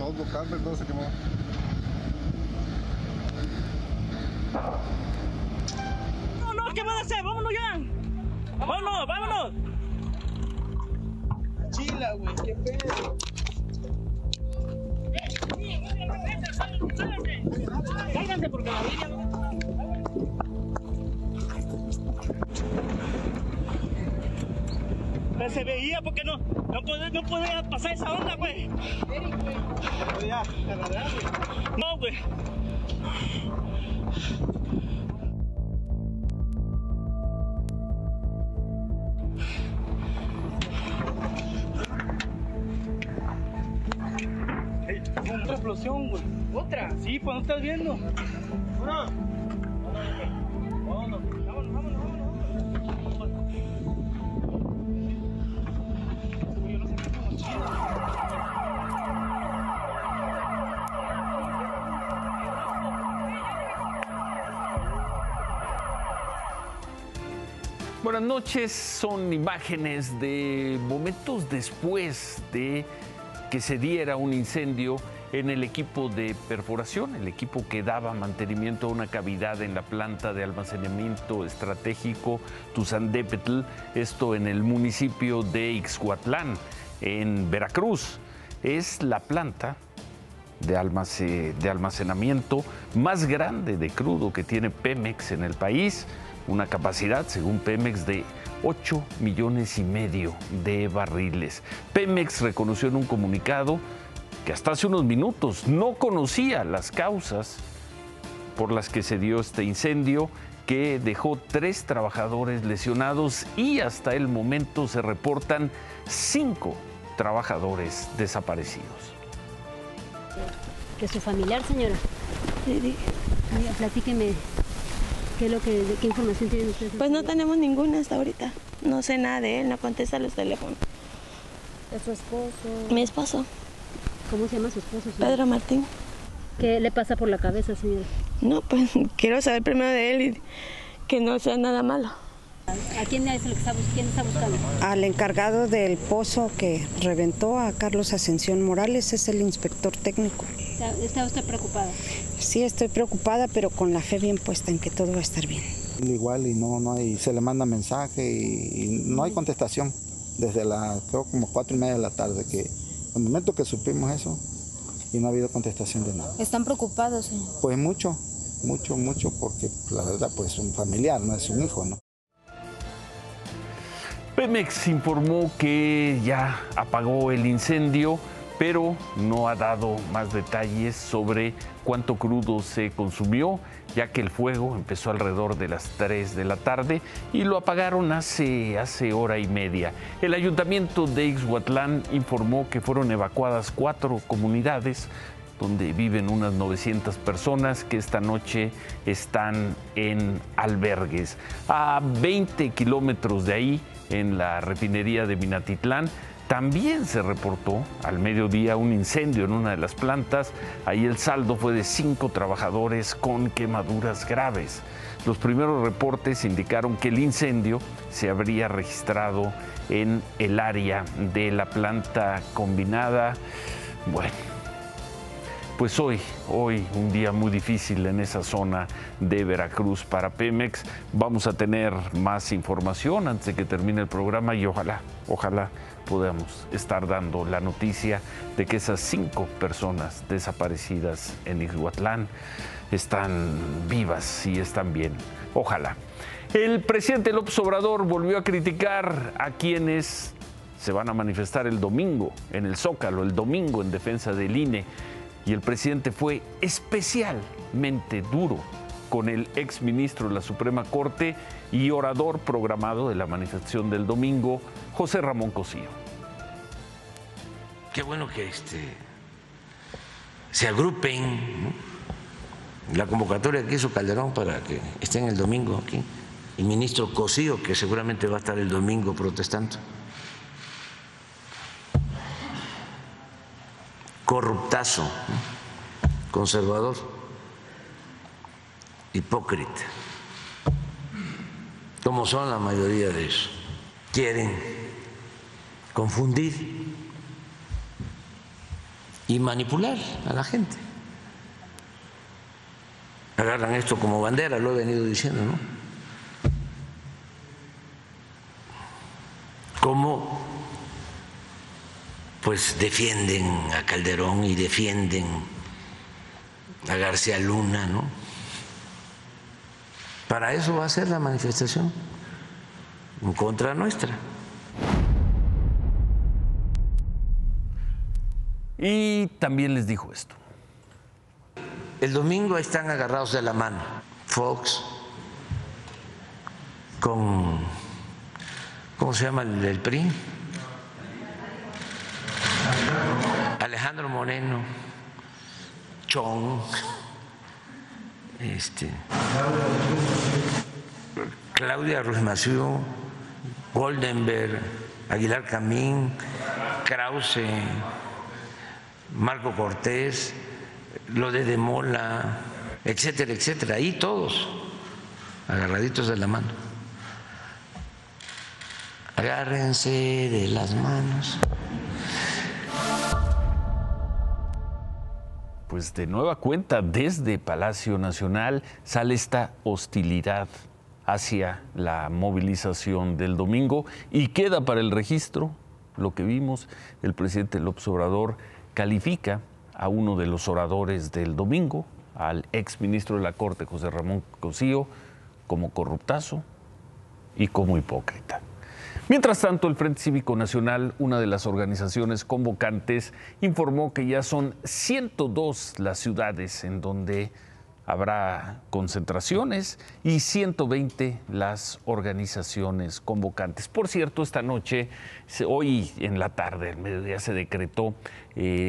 Todo cambia, todo se quemó. No, ¿qué van a hacer? Vámonos ya. Vámonos. Chila, güey, qué pedo. Cállense porque la vida no. Pero se veía porque no podía pasar esa onda, güey. No, güey. Otra explosión, güey. ¿Otra? Sí, pues no estás viendo. Vámonos. Buenas noches, son imágenes de momentos después de que se diera un incendio en el equipo de perforación, el equipo que daba mantenimiento a una cavidad en la planta de almacenamiento estratégico Tuzandépetl, esto en el municipio de Ixhuatlán, en Veracruz. Es la planta de almacenamiento más grande de crudo que tiene Pemex en el país, una capacidad, según Pemex, de 8,5 millones de barriles. Pemex reconoció en un comunicado que hasta hace unos minutos no conocía las causas por las que se dio este incendio, que dejó 3 trabajadores lesionados y hasta el momento se reportan 5 trabajadores desaparecidos. ¿Que su familiar, señora? Sí. Platíqueme. ¿Qué información tienen ustedes? Pues no tenemos ninguna hasta ahorita. No sé nada de él, no contesta los teléfonos. ¿Es su esposo? Mi esposo. ¿Cómo se llama su esposo, señora? Pedro Martín. ¿Qué le pasa por la cabeza, señora? No, pues quiero saber primero de él y que no sea nada malo. ¿A quién es el que quién está buscando? Al encargado del pozo que reventó, a Carlos Ascensión Morales, es el inspector técnico. ¿Está usted preocupada? Sí, estoy preocupada, pero con la fe bien puesta en que todo va a estar bien. Igual y no hay, se le manda mensaje y no hay contestación desde creo como 4:30 de la tarde, que el momento que supimos eso y no ha habido contestación de nada. ¿Están preocupados, señor? Pues mucho, porque la verdad pues es un familiar, no es un hijo, ¿no? Pemex informó que ya apagó el incendio, pero no ha dado más detalles sobre cuánto crudo se consumió, ya que el fuego empezó alrededor de las 3 de la tarde y lo apagaron hace hora y media. El ayuntamiento de Ixhuatlán informó que fueron evacuadas 4 comunidades donde viven unas 900 personas que esta noche están en albergues. A 20 kilómetros de ahí, en la refinería de Minatitlán, también se reportó al mediodía un incendio en una de las plantas. Ahí el saldo fue de 5 trabajadores con quemaduras graves. Los primeros reportes indicaron que el incendio se habría registrado en el área de la planta combinada. Bueno, pues hoy un día muy difícil en esa zona de Veracruz para Pemex. Vamos a tener más información antes de que termine el programa y ojalá podamos estar dando la noticia de que esas 5 personas desaparecidas en Ixhuatlán están vivas y están bien. Ojalá. El presidente López Obrador volvió a criticar a quienes se van a manifestar el domingo en el Zócalo, el domingo en defensa del INE. Y el presidente fue especialmente duro con el exministro de la Suprema Corte y orador programado de la manifestación del domingo, José Ramón Cosío. Qué bueno que se agrupen, ¿no? La convocatoria que hizo Calderón para que estén el domingo aquí. El ministro Cosío, que seguramente va a estar el domingo protestando. Corruptazo, ¿no? Conservador, hipócrita, como son la mayoría de ellos. Quieren confundir y manipular a la gente. Agarran esto como bandera, lo he venido diciendo, ¿no? Cómo pues defienden a Calderón y defienden a García Luna, ¿no? Para eso va a ser la manifestación en contra nuestra. Y también les dijo esto. El domingo están agarrados de la mano Fox con, ¿cómo se llama el PRI? Alejandro Moreno, Chong, Claudia Ruiz Massieu, Goldenberg, Aguilar Camín, Krause, Marco Cortés, lo de Mola, etcétera, etcétera, ahí todos agarraditos de la mano. Agárrense de las manos. Pues de nueva cuenta, desde Palacio Nacional sale esta hostilidad hacia la movilización del domingo y queda para el registro lo que vimos. El presidente López Obrador califica a uno de los oradores del domingo, al exministro de la Corte, José Ramón Cosío, como corruptazo y como hipócrita. Mientras tanto, el Frente Cívico Nacional, una de las organizaciones convocantes, informó que ya son 102 las ciudades en donde habrá concentraciones y 120 las organizaciones convocantes. Por cierto, esta noche, hoy en la tarde, al mediodía, se decretó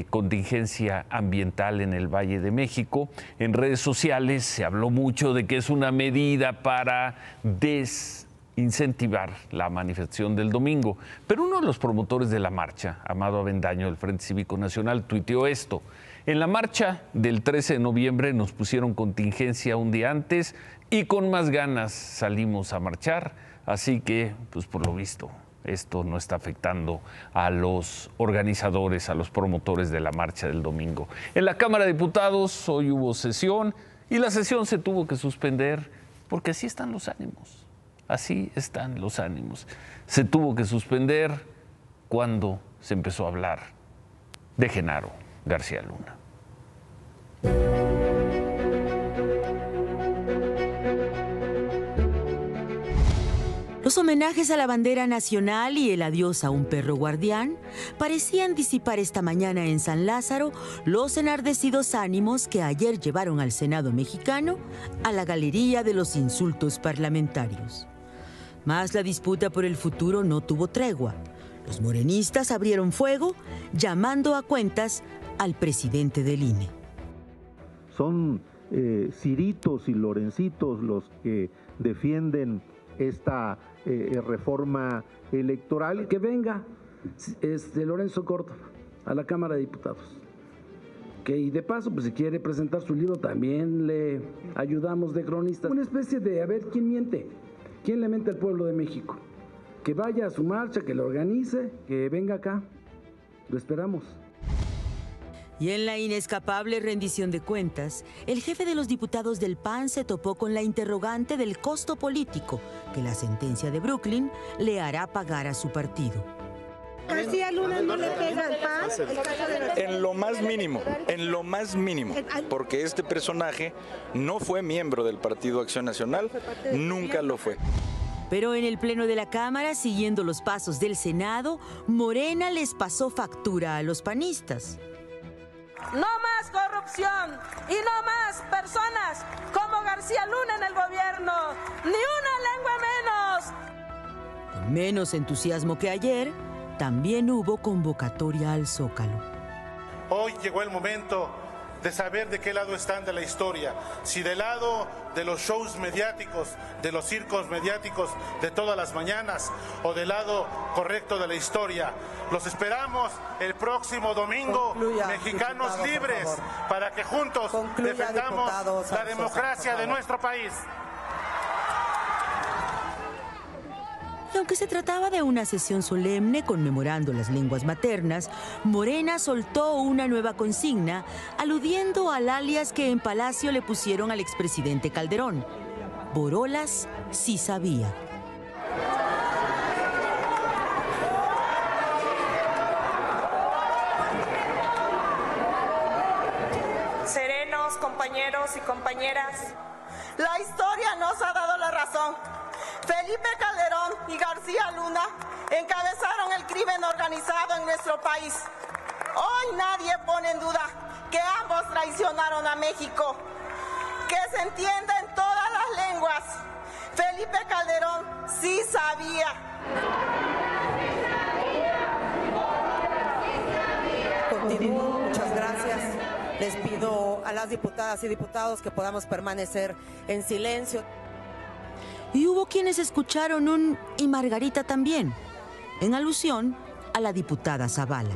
contingencia ambiental en el Valle de México. En redes sociales se habló mucho de que es una medida para desincentivar la manifestación del domingo. Pero uno de los promotores de la marcha, Amado Avendaño, del Frente Cívico Nacional, tuiteó esto. En la marcha del 13 de noviembre nos pusieron contingencia un día antes y con más ganas salimos a marchar, así que, pues por lo visto, esto no está afectando a los organizadores, a los promotores de la marcha del domingo. En la Cámara de Diputados hoy hubo sesión y la sesión se tuvo que suspender porque así están los ánimos, así están los ánimos. Se tuvo que suspender cuando se empezó a hablar de Genaro García Luna. Los homenajes a la bandera nacional y el adiós a un perro guardián parecían disipar esta mañana en San Lázaro los enardecidos ánimos que ayer llevaron al Senado mexicano a la galería de los insultos parlamentarios. Mas la disputa por el futuro no tuvo tregua. Los morenistas abrieron fuego, llamando a cuentas al presidente del INE. Son Ciritos y Lorencitos los que defienden esta reforma electoral. Que venga Lorenzo Córdoba a la Cámara de Diputados. Y de paso, pues si quiere presentar su libro, también le ayudamos de cronistas. Una especie de a ver quién miente, quién le miente al pueblo de México. Que vaya a su marcha, que lo organice, que venga acá. Lo esperamos. Y en la inescapable rendición de cuentas, el jefe de los diputados del PAN se topó con la interrogante del costo político que la sentencia de Brooklyn le hará pagar a su partido. ¿García Luna no le pega al PAN? En lo más mínimo, porque este personaje no fue miembro del Partido Acción Nacional, nunca lo fue. Pero en el Pleno de la Cámara, siguiendo los pasos del Senado, Morena les pasó factura a los panistas. No más corrupción y no más personas como García Luna en el gobierno, ni una lengua menos. Con menos entusiasmo que ayer, también hubo convocatoria al Zócalo. Hoy llegó el momento de saber de qué lado están de la historia, si del lado de los shows mediáticos, de los circos mediáticos de todas las mañanas o del lado correcto de la historia. Los esperamos el próximo domingo, mexicanos libres, para que juntos defendamos la democracia de nuestro país. Y aunque se trataba de una sesión solemne conmemorando las lenguas maternas, Morena soltó una nueva consigna aludiendo al alias que en Palacio le pusieron al expresidente Calderón. Borolas sí sabía. Serenos, compañeros y compañeras, la historia nos ha dado la razón. Felipe Calderón y García Luna encabezaron el crimen organizado en nuestro país. Hoy nadie pone en duda que ambos traicionaron a México. Que se entienda en todas las lenguas. Felipe Calderón sí sabía. Continúo, muchas gracias. Les pido a las diputadas y diputados que podamos permanecer en silencio. Y hubo quienes escucharon un "y Margarita también", en alusión a la diputada Zavala.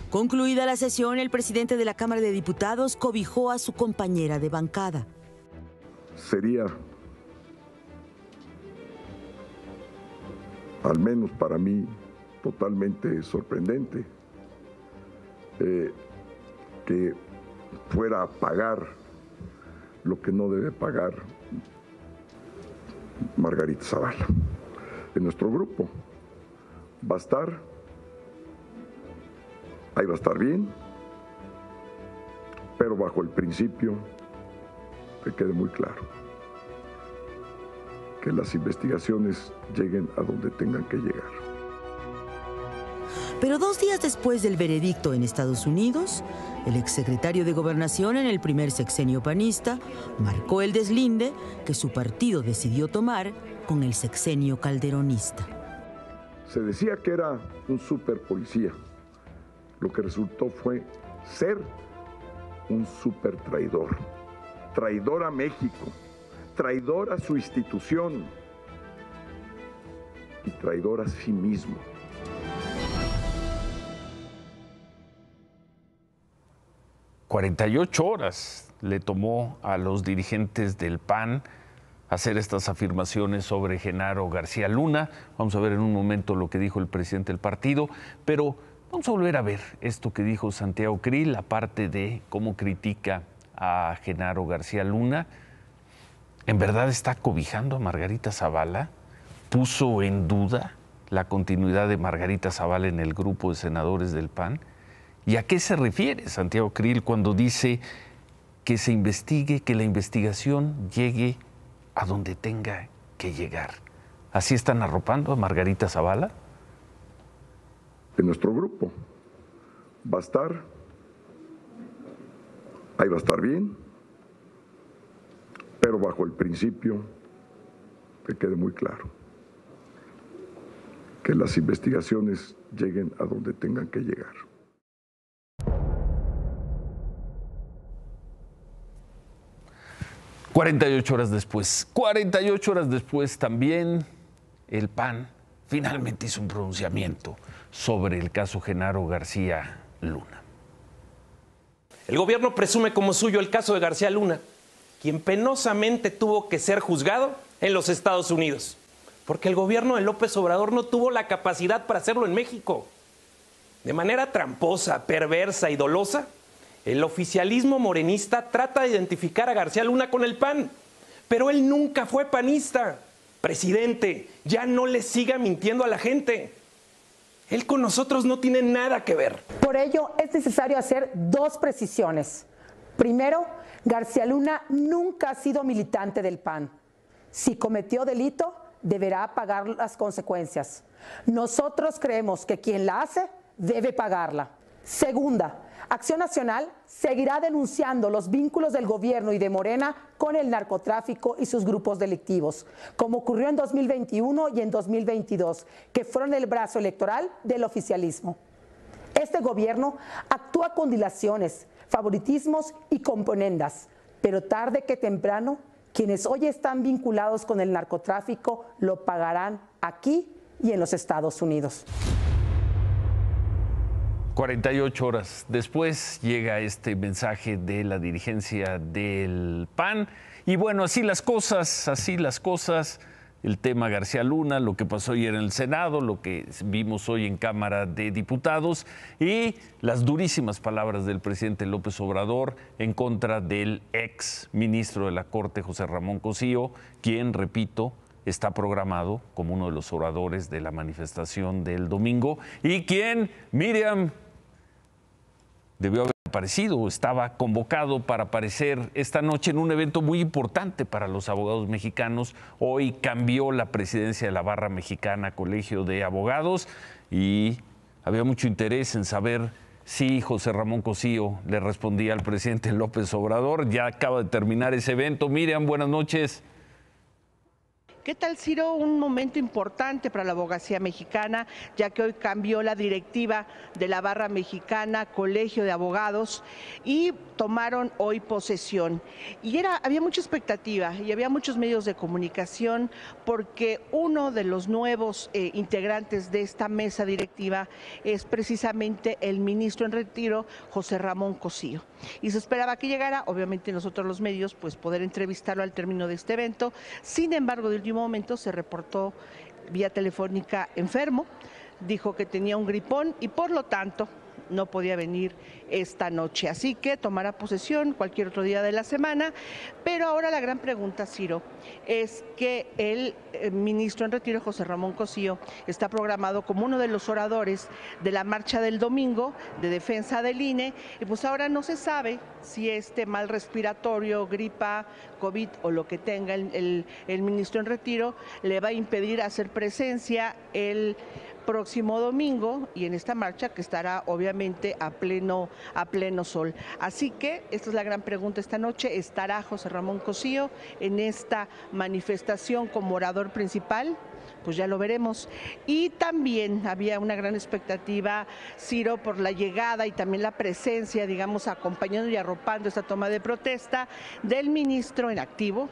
Concluida la sesión, el presidente de la Cámara de Diputados cobijó a su compañera de bancada. Sería, al menos para mí, totalmente sorprendente que fuera a pagar lo que no debe pagar Margarita Zavala. En nuestro grupo va a estar, ahí va a estar bien, pero bajo el principio, que quede muy claro, que las investigaciones lleguen a donde tengan que llegar. Pero 2 días después del veredicto en Estados Unidos, el exsecretario de Gobernación en el primer sexenio panista marcó el deslinde que su partido decidió tomar con el sexenio calderonista. Se decía que era un superpolicía. Lo que resultó fue ser un supertraidor. Traidor a México, traidor a su institución y traidor a sí mismo. 48 horas le tomó a los dirigentes del PAN hacer estas afirmaciones sobre Genaro García Luna. Vamos a ver en un momento lo que dijo el presidente del partido, pero vamos a volver a ver esto que dijo Santiago Krill, aparte de cómo critica a Genaro García Luna. ¿En verdad está cobijando a Margarita Zavala? ¿Puso en duda la continuidad de Margarita Zavala en el grupo de senadores del PAN? ¿Y a qué se refiere Santiago Krill cuando dice que se investigue, que la investigación llegue a donde tenga que llegar? ¿Así están arropando a Margarita Zavala? En nuestro grupo va a estar, ahí va a estar bien, pero bajo el principio, que quede muy claro, que las investigaciones lleguen a donde tengan que llegar. ...48 horas después también el PAN finalmente hizo un pronunciamiento sobre el caso Genaro García Luna. El gobierno presume como suyo el caso de García Luna, quien penosamente tuvo que ser juzgado en los Estados Unidos, porque el gobierno de López Obrador no tuvo la capacidad para hacerlo en México. De manera tramposa, perversa y dolosa, el oficialismo morenista trata de identificar a García Luna con el PAN, pero él nunca fue panista. Presidente, ya no le siga mintiendo a la gente. Él con nosotros no tiene nada que ver. Por ello, es necesario hacer 2 precisiones. Primero, García Luna nunca ha sido militante del PAN. Si cometió delito, deberá pagar las consecuencias. Nosotros creemos que quien la hace debe pagarla. Segunda, Acción Nacional seguirá denunciando los vínculos del gobierno y de Morena con el narcotráfico y sus grupos delictivos, como ocurrió en 2021 y en 2022, que fueron el brazo electoral del oficialismo. Este gobierno actúa con dilaciones, favoritismos y componendas, pero tarde que temprano, quienes hoy están vinculados con el narcotráfico lo pagarán aquí y en los Estados Unidos. 48 horas después llega este mensaje de la dirigencia del PAN. Y bueno, así las cosas. El tema García Luna, lo que pasó ayer en el Senado, lo que vimos hoy en Cámara de Diputados y las durísimas palabras del presidente López Obrador en contra del ex ministro de la Corte, José Ramón Cosío, quien, repito, está programado como uno de los oradores de la manifestación del domingo y quien, Miriam, debió haber aparecido, estaba convocado para aparecer esta noche en un evento muy importante para los abogados mexicanos. Hoy cambió la presidencia de la Barra Mexicana Colegio de Abogados y había mucho interés en saber si José Ramón Cosío le respondía al presidente López Obrador. Ya acaba de terminar ese evento. Miriam, buenas noches. ¿Qué tal, Ciro? Un momento importante para la abogacía mexicana, ya que hoy cambió la directiva de la Barra Mexicana, Colegio de Abogados, y tomaron hoy posesión. Y había mucha expectativa y había muchos medios de comunicación porque uno de los nuevos integrantes de esta mesa directiva es precisamente el ministro en retiro, José Ramón Cosío. Y se esperaba que llegara, obviamente nosotros los medios, pues poder entrevistarlo al término de este evento. Sin embargo, de último momento se reportó vía telefónica enfermo, dijo que tenía un gripón y por lo tanto no podía venir esta noche. Así que tomará posesión cualquier otro día de la semana. Pero ahora la gran pregunta, Ciro, es que el ministro en retiro, José Ramón Cosío, está programado como uno de los oradores de la marcha del domingo de defensa del INE. Y pues ahora no se sabe si este mal respiratorio, gripa, COVID o lo que tenga el ministro en retiro le va a impedir hacer presencia el próximo domingo y en esta marcha que estará obviamente a pleno sol. Así que esta es la gran pregunta esta noche. ¿Estará José Ramón Cosío en esta manifestación como orador principal? Pues ya lo veremos. Y también había una gran expectativa, Ciro, por la llegada y también la presencia, digamos, acompañando y arropando esta toma de protesta del ministro en activo,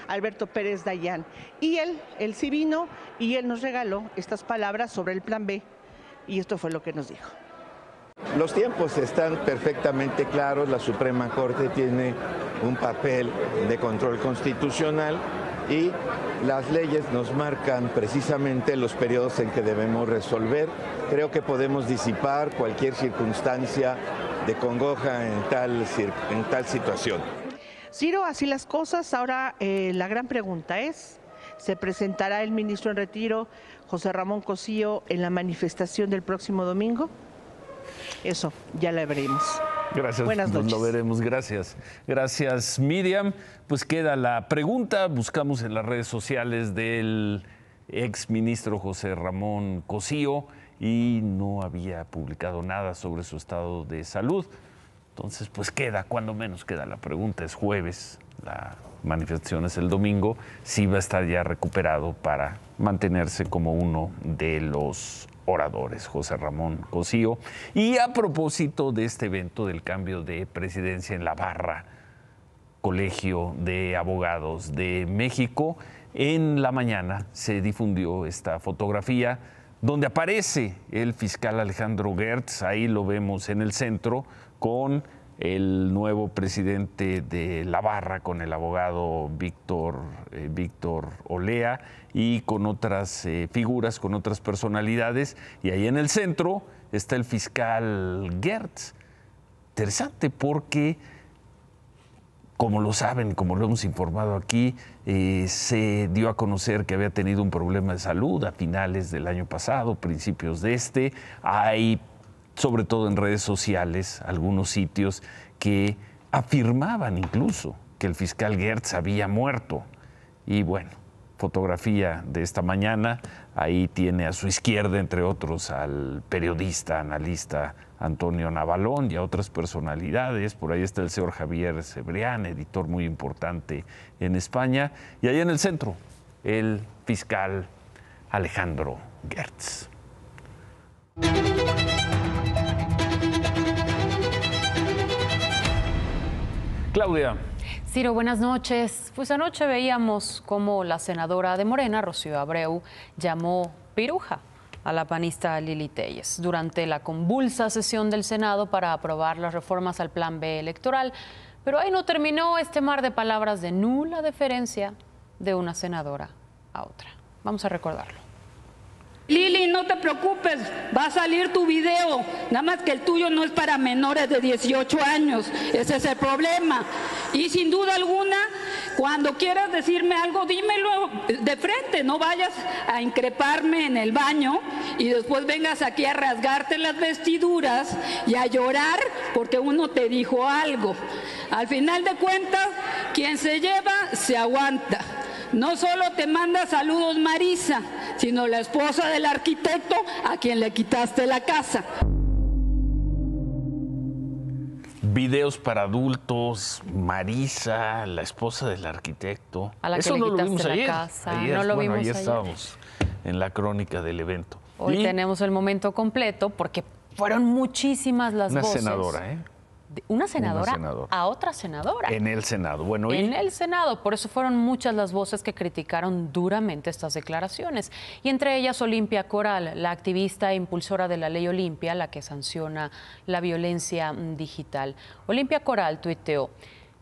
Alberto Pérez Dayán. Y él sí vino y él nos regaló estas palabras sobre el plan B. Y esto fue lo que nos dijo. Los tiempos están perfectamente claros, la Suprema Corte tiene un papel de control constitucional y las leyes nos marcan precisamente los periodos en que debemos resolver. Creo que podemos disipar cualquier circunstancia de congoja en tal situación. Ciro, así las cosas. Ahora la gran pregunta es, ¿se presentará el ministro en retiro, José Ramón Cosío, en la manifestación del próximo domingo? Eso ya lo veremos. Gracias, buenas noches. Lo veremos, gracias. Gracias, Miriam. Pues queda la pregunta, buscamos en las redes sociales del ex ministro José Ramón Cosío y no había publicado nada sobre su estado de salud. Entonces, pues cuando menos queda la pregunta. Es jueves, la manifestación es el domingo, sí va a estar ya recuperado para mantenerse como uno de los oradores, José Ramón Cosío. Y a propósito de este evento del cambio de presidencia en la Barra Colegio de Abogados de México, en la mañana se difundió esta fotografía donde aparece el fiscal Alejandro Gertz, ahí lo vemos en el centro, con el nuevo presidente de la Barra, con el abogado Víctor Olea y con otras figuras, con otras personalidades. Y ahí en el centro está el fiscal Gertz. Interesante porque, como lo saben, como lo hemos informado aquí, se dio a conocer que había tenido un problema de salud a finales del año pasado, principios de este. Hay, sobre todo en redes sociales, algunos sitios que afirmaban incluso que el fiscal Gertz había muerto. Y bueno, fotografía de esta mañana, ahí tiene a su izquierda, entre otros, al periodista, analista Antonio Navalón y a otras personalidades. Por ahí está el señor Javier Cebrián, editor muy importante en España. Y ahí en el centro, el fiscal Alejandro Gertz. Claudia. Ciro, buenas noches. Pues anoche veíamos cómo la senadora de Morena, Rocío Abreu, llamó piruja a la panista Lili Téllez durante la convulsa sesión del Senado para aprobar las reformas al Plan B electoral. Pero ahí no terminó este mar de palabras de nula deferencia de una senadora a otra. Vamos a recordarlo. Lili, no te preocupes, va a salir tu video, nada más que el tuyo no es para menores de 18 años, ese es el problema. Y sin duda alguna, cuando quieras decirme algo, dímelo de frente, no vayas a increparme en el baño y después vengas aquí a rasgarte las vestiduras y a llorar porque uno te dijo algo. Al final de cuentas, quien se lleva, se aguanta. No solo te manda saludos Marisa, sino la esposa del arquitecto a quien le quitaste la casa. Videos para adultos, Marisa, la esposa del arquitecto. A la que eso le no lo quitaste vimos la ayer. casa. No lo vimos ayer ayer. Estábamos en la crónica del evento. Hoy tenemos el momento completo porque fueron muchísimas las voces. Una senadora, ¿eh? Una senadora a otra senadora. En el Senado. Bueno, en el Senado. Por eso fueron muchas las voces que criticaron duramente estas declaraciones. Y entre ellas Olimpia Coral, la activista e impulsora de la ley Olimpia, la que sanciona la violencia digital. Olimpia Coral tuiteó: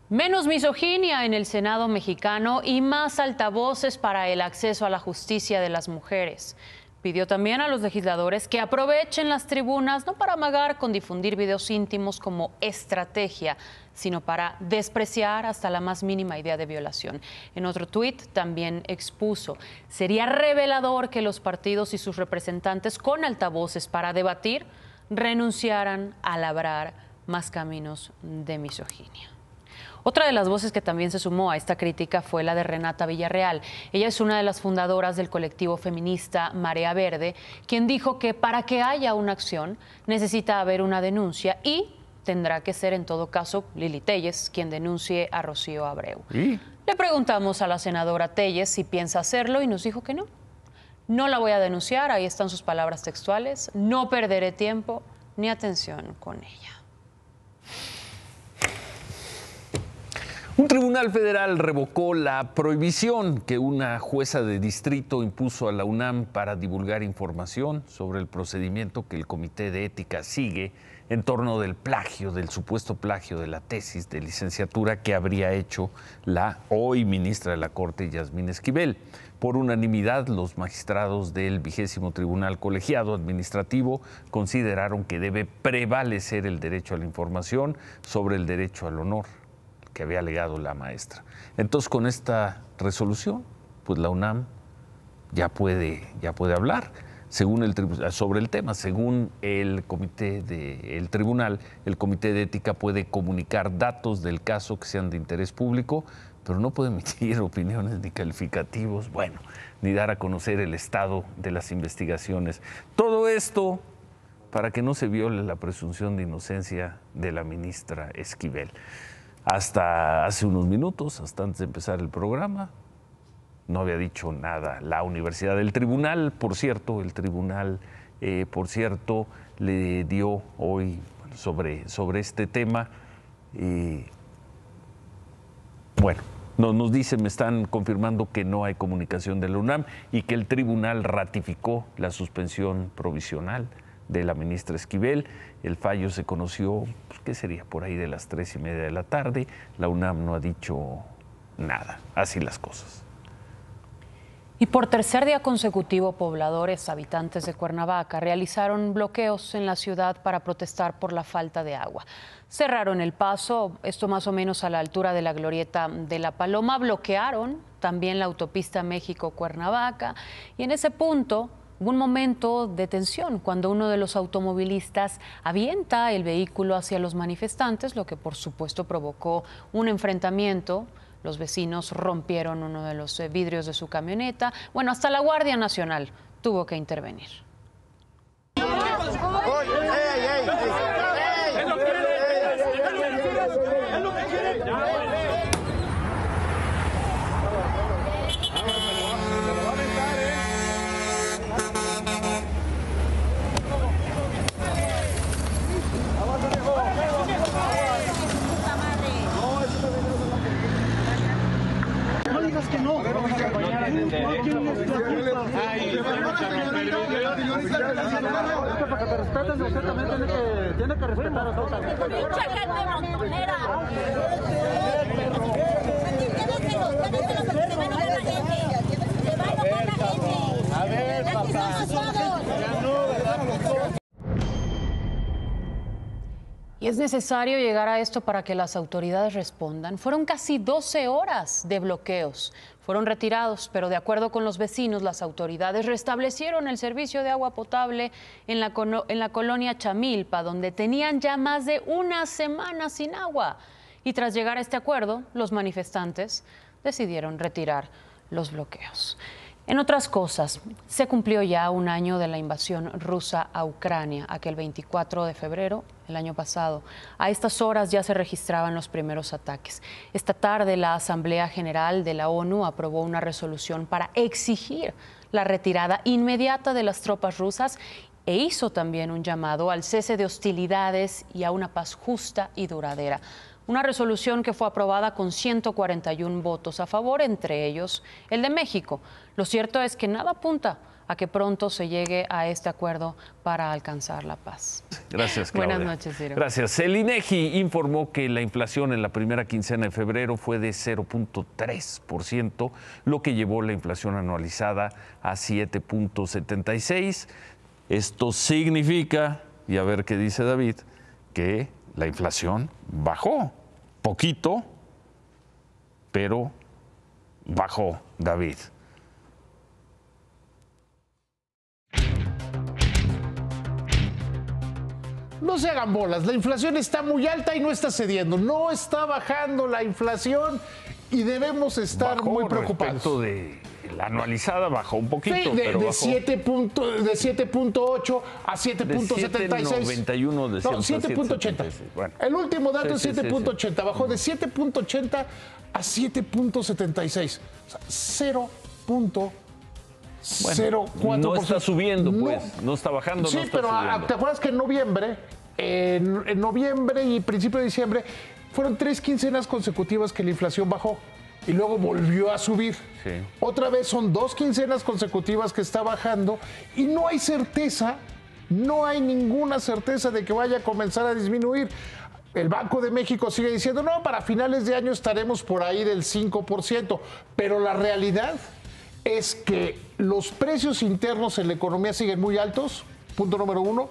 menos misoginia en el Senado mexicano y más altavoces para el acceso a la justicia de las mujeres. Pidió también a los legisladores que aprovechen las tribunas no para amagar con difundir videos íntimos como estrategia, sino para despreciar hasta la más mínima idea de violación. En otro tuit también expuso: sería revelador que los partidos y sus representantes con altavoces para debatir renunciaran a labrar más caminos de misoginia. Otra de las voces que también se sumó a esta crítica fue la de Renata Villarreal. Ella es una de las fundadoras del colectivo feminista Marea Verde, quien dijo que para que haya una acción necesita haber una denuncia y tendrá que ser en todo caso Lili Téllez quien denuncie a Rocío Abreu. ¿Y? Le preguntamos a la senadora Téllez si piensa hacerlo y nos dijo que no. No la voy a denunciar, ahí están sus palabras textuales, no perderé tiempo ni atención con ella. Un tribunal federal revocó la prohibición que una jueza de distrito impuso a la UNAM para divulgar información sobre el procedimiento que el Comité de Ética sigue en torno del plagio, del supuesto plagio de la tesis de licenciatura que habría hecho la hoy ministra de la Corte, Yasmín Esquivel. Por unanimidad, los magistrados del 20º Tribunal Colegiado Administrativo consideraron que debe prevalecer el derecho a la información sobre el derecho al honor que había alegado la maestra. Entonces, con esta resolución, pues la UNAM ya puede hablar sobre el tema. Según el tribunal, el Comité de Ética puede comunicar datos del caso que sean de interés público, pero no puede emitir opiniones ni calificativos, ni dar a conocer el estado de las investigaciones. Todo esto para que no se viole la presunción de inocencia de la ministra Esquivel. Hasta hace unos minutos, hasta antes de empezar el programa, no había dicho nada la universidad. El tribunal, por cierto, le dio hoy sobre este tema. Nos dicen, me están confirmando que no hay comunicación de la UNAM y que el tribunal ratificó la suspensión provisional de la ministra Esquivel. El fallo se conoció, ¿qué sería? Por ahí de las 3:30 de la tarde. La UNAM no ha dicho nada. Así las cosas. Y por tercer día consecutivo, pobladores, habitantes de Cuernavaca, realizaron bloqueos en la ciudad para protestar por la falta de agua. Cerraron el paso, esto más o menos a la altura de la glorieta de La Paloma, bloquearon también la autopista México-Cuernavaca y en ese punto hubo un momento de tensión cuando uno de los automovilistas avienta el vehículo hacia los manifestantes, lo que por supuesto provocó un enfrentamiento. Los vecinos rompieron uno de los vidrios de su camioneta. Hasta la Guardia Nacional tuvo que intervenir. No digas que no. Vamos a acompañar a respétense, usted también tiene que respetar a todos. Mucha gente montonera. A ver, papá. Y es necesario llegar a esto para que las autoridades respondan. Fueron casi 12 horas de bloqueos. Fueron retirados, pero de acuerdo con los vecinos, las autoridades restablecieron el servicio de agua potable en la colonia Chamilpa, donde tenían ya más de una semana sin agua. Y tras llegar a este acuerdo, los manifestantes decidieron retirar los bloqueos. En otras cosas, se cumplió ya un año de la invasión rusa a Ucrania, aquel 24 de febrero, el año pasado. A estas horas ya se registraban los primeros ataques. Esta tarde, la Asamblea General de la ONU aprobó una resolución para exigir la retirada inmediata de las tropas rusas e hizo también un llamado al cese de hostilidades y a una paz justa y duradera. Una resolución que fue aprobada con 141 votos a favor, entre ellos el de México. Lo cierto es que nada apunta a que pronto se llegue a este acuerdo para alcanzar la paz. Gracias, Claudia. Buenas noches, Ciro. Gracias. El INEGI informó que la inflación en la primera quincena de febrero fue de 0.3%, lo que llevó la inflación anualizada a 7.76%. Esto significa, y a ver qué dice David, que la inflación bajó, poquito, pero bajó, David. No se hagan bolas, la inflación está muy alta y no está cediendo, no está bajando la inflación y debemos estar muy preocupados. Respecto de la anualizada bajó un poquito, sí, pero de 7.8 a 7.76. 91 de 7.80. Bueno. El último dato es 7.80, bajó de 7.80 a 7.76. O sea, 0.04%. No está subiendo, pues, no está bajando, sí, no está pero subiendo. ¿te acuerdas que en noviembre y principio de diciembre fueron 3 quincenas consecutivas que la inflación bajó? Y luego volvió a subir. Sí. Otra vez son 2 quincenas consecutivas que está bajando y no hay certeza, no hay ninguna certeza de que vaya a comenzar a disminuir. El Banco de México sigue diciendo, no, para finales de año estaremos por ahí del 5%, pero la realidad es que los precios internos en la economía siguen muy altos, punto número 1.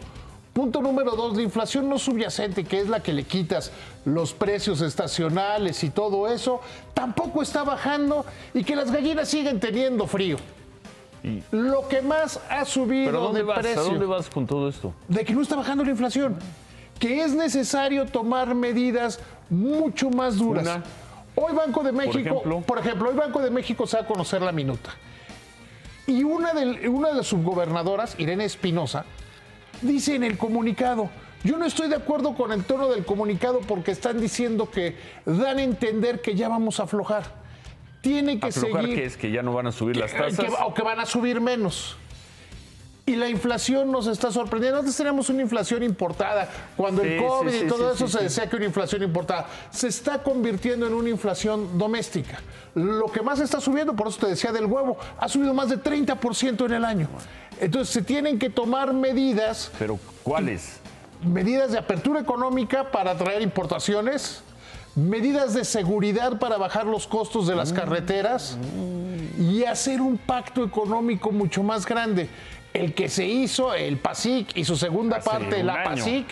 Punto número 2, la inflación no subyacente, que es la que le quitas los precios estacionales y todo eso, tampoco está bajando y que las gallinas siguen teniendo frío. Lo que más ha subido de precio. ¿A dónde vas con todo esto? De que no está bajando la inflación, que es necesario tomar medidas mucho más duras. Hoy Banco de México, por ejemplo, hoy Banco de México se va a conocer la minuta. Y una de las subgobernadoras, Irene Espinosa, dice en el comunicado, yo no estoy de acuerdo con el tono del comunicado porque están diciendo que dan a entender que ya vamos a aflojar. Tiene que ¿Aflojar seguir. qué es? ¿Que ya no van a subir las tasas? O que van a subir menos. Y la inflación nos está sorprendiendo. Antes teníamos una inflación importada. Cuando el COVID y todo eso se decía que una inflación importada. Se está convirtiendo en una inflación doméstica. Lo que más está subiendo, por eso te decía del huevo, ha subido más de 30% en el año. Entonces se tienen que tomar medidas. ¿Pero cuáles? Medidas de apertura económica para atraer importaciones, medidas de seguridad para bajar los costos de las carreteras y hacer un pacto económico mucho más grande. El que se hizo, el PASIC y su segunda parte, la PASIC,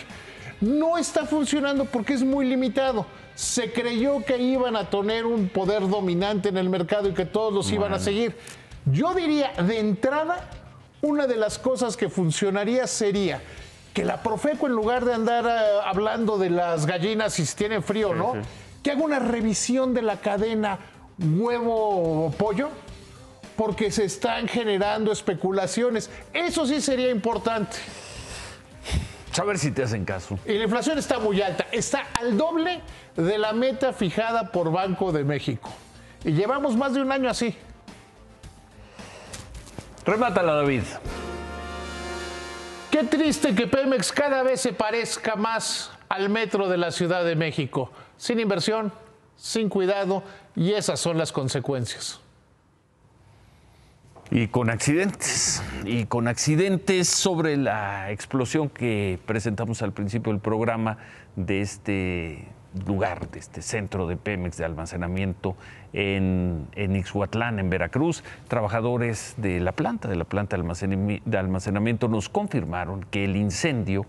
no está funcionando porque es muy limitado. Se creyó que iban a tener un poder dominante en el mercado y que todos los iban a seguir. Yo diría, de entrada, una de las cosas que funcionaría sería que la Profeco, en lugar de andar hablando de las gallinas si tienen frío o no, que haga una revisión de la cadena huevo-pollo, porque se están generando especulaciones. Eso sí sería importante. A ver si te hacen caso. Y la inflación está muy alta. Está al doble de la meta fijada por Banco de México. Y llevamos más de un año así. Remátala, David. Qué triste que Pemex cada vez se parezca más al metro de la Ciudad de México. Sin inversión, sin cuidado, y esas son las consecuencias. Y con accidentes sobre la explosión que presentamos al principio del programa de este lugar, de este centro de Pemex de almacenamiento en Ixhuatlán, en Veracruz. Trabajadores de la planta de almacenamiento nos confirmaron que el incendio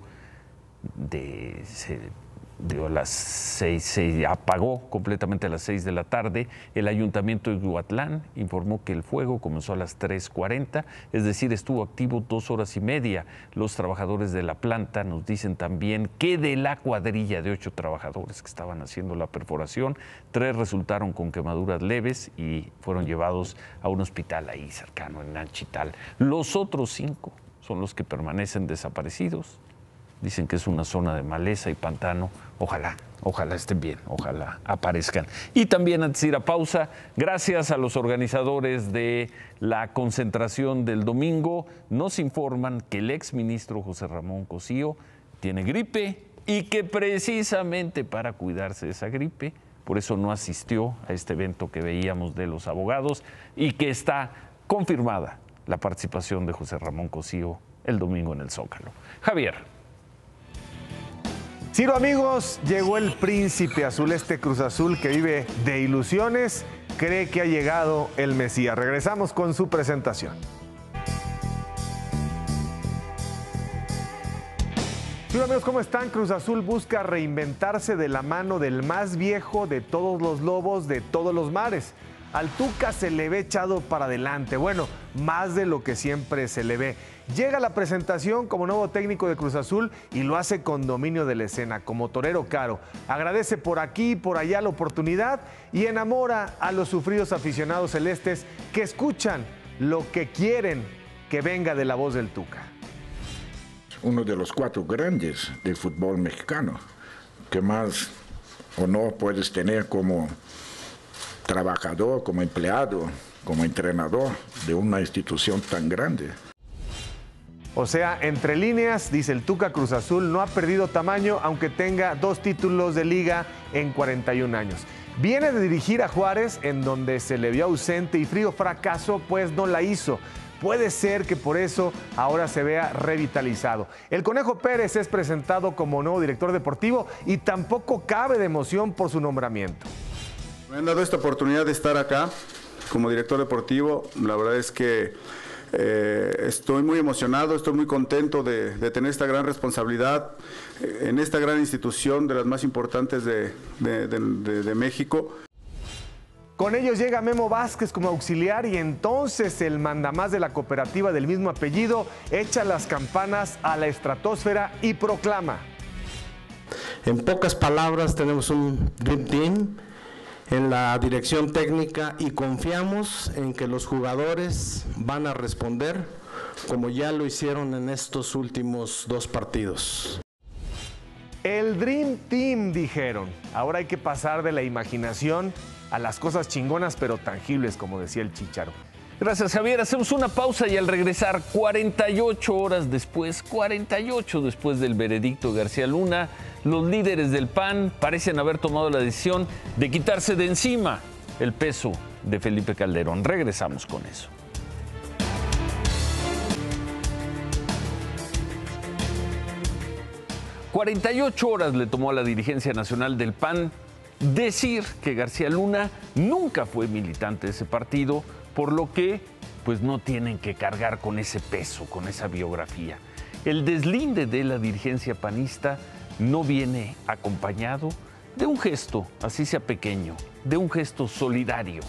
se apagó completamente a las 6 de la tarde. El ayuntamiento de Ixhuatlán informó que el fuego comenzó a las 3:40, es decir, estuvo activo 2 horas y media. Los trabajadores de la planta nos dicen también que de la cuadrilla de 8 trabajadores que estaban haciendo la perforación, 3 resultaron con quemaduras leves y fueron llevados a un hospital ahí cercano, en Nanchital. Los otros 5 son los que permanecen desaparecidos. Dicen que es una zona de maleza y pantano. Ojalá estén bien, ojalá aparezcan. Y también, antes de ir a pausa, gracias a los organizadores de la concentración del domingo, nos informan que el exministro José Ramón Cosío tiene gripe y que precisamente para cuidarse de esa gripe, por eso no asistió a este evento que veíamos de los abogados, y que está confirmada la participación de José Ramón Cosío el domingo en el Zócalo. Javier. Ciro, amigos, llegó el príncipe azul, Cruz Azul que vive de ilusiones, cree que ha llegado el Mesías. Regresamos con su presentación. Ciro, amigos, ¿cómo están? Cruz Azul busca reinventarse de la mano del más viejo de todos los lobos de todos los mares. Al Tuca se le ve echado para adelante, bueno, más de lo que siempre se le ve. Llega la presentación como nuevo técnico de Cruz Azul y lo hace con dominio de la escena, como torero caro. Agradece por aquí y por allá la oportunidad y enamora a los sufridos aficionados celestes que escuchan lo que quieren que venga de la voz del Tuca. Uno de los 4 grandes del fútbol mexicano, que más honor puedes tener como trabajador, como empleado, como entrenador de una institución tan grande. O sea, entre líneas, dice el Tuca, Cruz Azul no ha perdido tamaño, aunque tenga 2 títulos de liga en 41 años. Viene de dirigir a Juárez, en donde se le vio ausente y frío fracaso, pues no la hizo. Puede ser que por eso ahora se vea revitalizado. El Conejo Pérez es presentado como nuevo director deportivo y tampoco cabe de emoción por su nombramiento. Me han dado esta oportunidad de estar acá como director deportivo. La verdad es que estoy muy emocionado, estoy muy contento de tener esta gran responsabilidad en esta gran institución de las más importantes de México. Con ellos llega Memo Vázquez como auxiliar y entonces el mandamás de la cooperativa del mismo apellido echa las campanas a la estratosfera y proclama. En pocas palabras, tenemos un Dream Team en la dirección técnica y confiamos en que los jugadores van a responder como ya lo hicieron en estos últimos 2 partidos. El Dream Team, dijeron. Ahora hay que pasar de la imaginación a las cosas chingonas pero tangibles, como decía el Chícharo. Gracias, Javier. Hacemos una pausa y al regresar, 48 horas después, 48 después del veredicto de García Luna, los líderes del PAN parecen haber tomado la decisión de quitarse de encima el peso de Felipe Calderón. Regresamos con eso. ...48 horas le tomó a la dirigencia nacional del PAN decir que García Luna nunca fue militante de ese partido, por lo que pues no tienen que cargar con ese peso, con esa biografía. El deslinde de la dirigencia panista no viene acompañado de un gesto, así sea pequeño, de un gesto solidario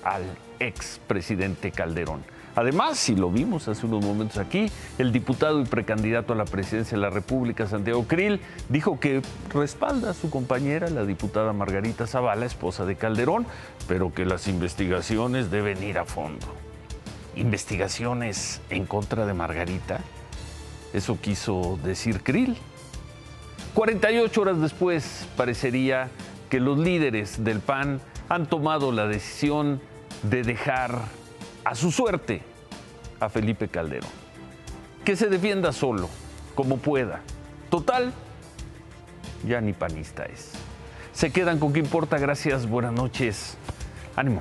al expresidente Calderón. Además, y lo vimos hace unos momentos aquí, el diputado y precandidato a la presidencia de la República, Santiago Krill, dijo que respalda a su compañera, la diputada Margarita Zavala, esposa de Calderón, pero que las investigaciones deben ir a fondo. ¿Investigaciones en contra de Margarita? Eso quiso decir Krill. 48 horas después, parecería que los líderes del PAN han tomado la decisión de dejar a su suerte a Felipe Calderón. Que se defienda solo, como pueda. Total, ya ni panista es. Se quedan con qué importa. Gracias, buenas noches. Ánimo.